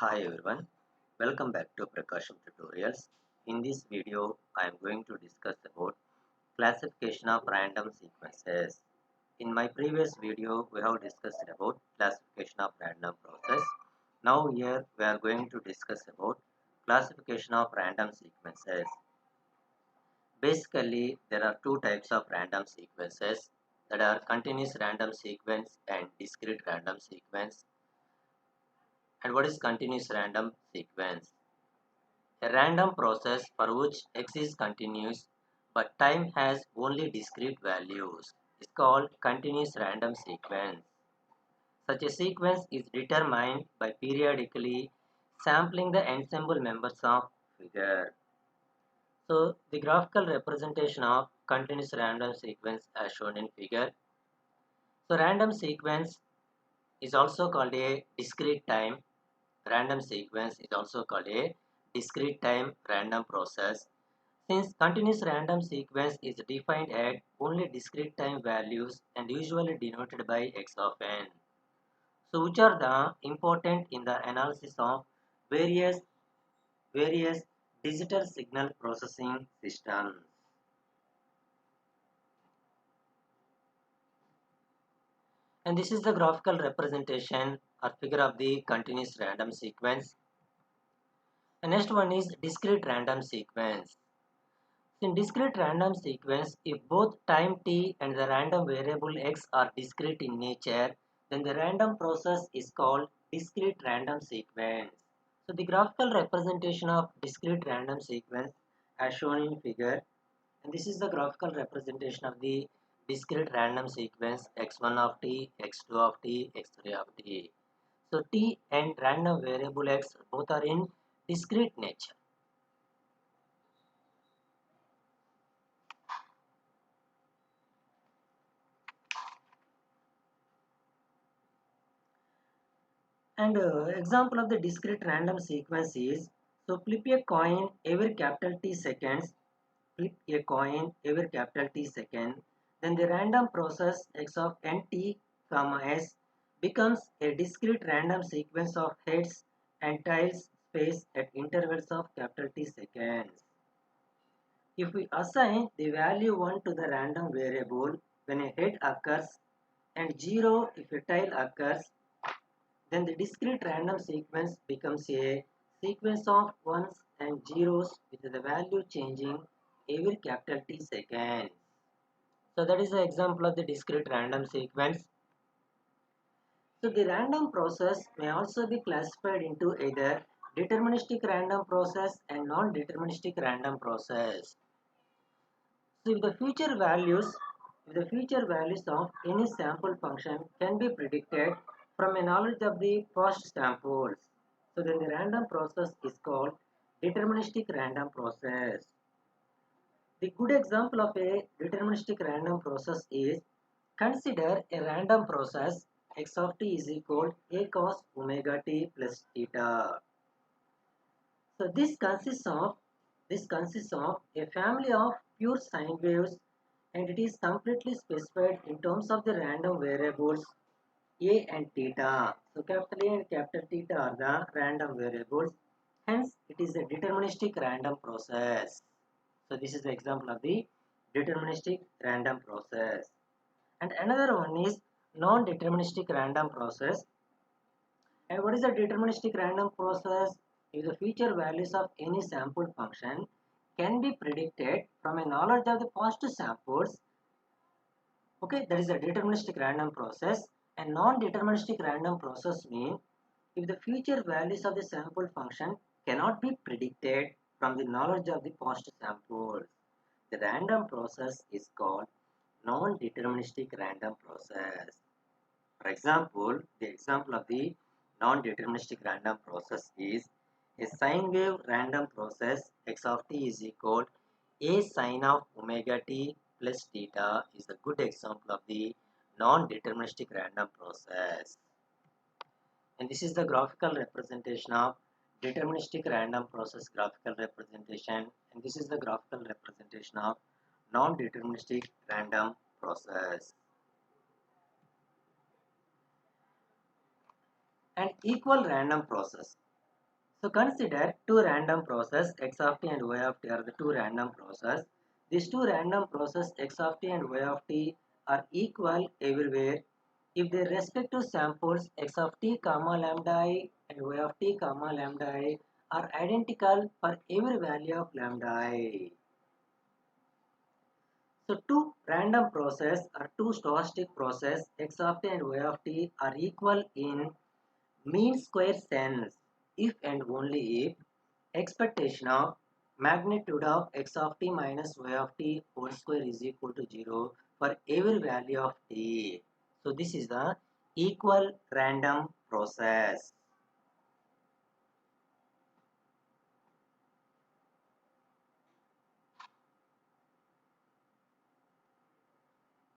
Hi everyone, welcome back to PRAKASAM tutorials. In this video, I am going to discuss about classification of random sequences. In my previous video, we have discussed about classification of random process. Now here we are going to discuss about classification of random sequences. Basically, there are two types of random sequences that are continuous random sequence and discrete random sequence. And what is continuous random sequence? A random process for which x is continuous but time has only discrete values is called continuous random sequence. Such a sequence is determined by periodically sampling the ensemble members of figure. So the graphical representation of continuous random sequence as shown in figure. So random sequence is also called a discrete time. Random sequence is also called a discrete time random process. Since continuous random sequence is defined at only discrete time values and usually denoted by x of n. So which are the important in the analysis of various various digital signal processing systems. And this is the graphical representation or figure of the continuous random sequence. The next one is discrete random sequence. In discrete random sequence, if both time t and the random variable x are discrete in nature, then the random process is called discrete random sequence. So the graphical representation of discrete random sequence as shown in figure, and this is the graphical representation of the discrete random sequence x1 of t, x2 of t, x3 of t. So t and random variable x both are in discrete nature. And example of the discrete random sequence is, so flip a coin every capital T seconds, flip a coin every capital T second, then the random process x of nt comma s becomes a discrete random sequence of heads and tails space at intervals of capital T seconds. If we assign the value 1 to the random variable when a head occurs and 0 if a tail occurs, then the discrete random sequence becomes a sequence of ones and zeros with the value changing every capital T seconds. So that is the example of the discrete random sequence. So the random process may also be classified into either deterministic random process and non-deterministic random process. So if the future values of any sample function can be predicted from a knowledge of the past samples, so then the random process is called deterministic random process. The good example of a deterministic random process is, consider a random process x of t is equal a cos omega t plus theta. So this consists of a family of pure sine waves, and it is completely specified in terms of the random variables a and theta. So capital A and capital theta are the random variables. Hence, it is a deterministic random process. So this is the example of the deterministic random process. And another one is non-deterministic random process. And what is a deterministic random process? If the future values of any sample function can be predicted from a knowledge of the past samples, okay, that is a deterministic random process. And non-deterministic random process means if the future values of the sample function cannot be predicted from the knowledge of the past samples, the random process is called non-deterministic random process. For example, the example of the non-deterministic random process is a sine wave random process x of t is equal a sine of omega t plus theta is a good example of the non-deterministic random process. And this is the graphical representation of deterministic random process graphical representation, and this is the graphical representation of non-deterministic random process. And equal random process. So consider two random process x of t and y of t are the two random process. These two random process x of t and y of t are equal everywhere if their respective samples x of t comma lambda I and y of t comma lambda I are identical for every value of lambda I. So two random process or two stochastic process x of t and y of t are equal in mean square sense if and only if expectation of magnitude of x of t minus y of t whole square is equal to 0 for every value of t. So this is the equal random process.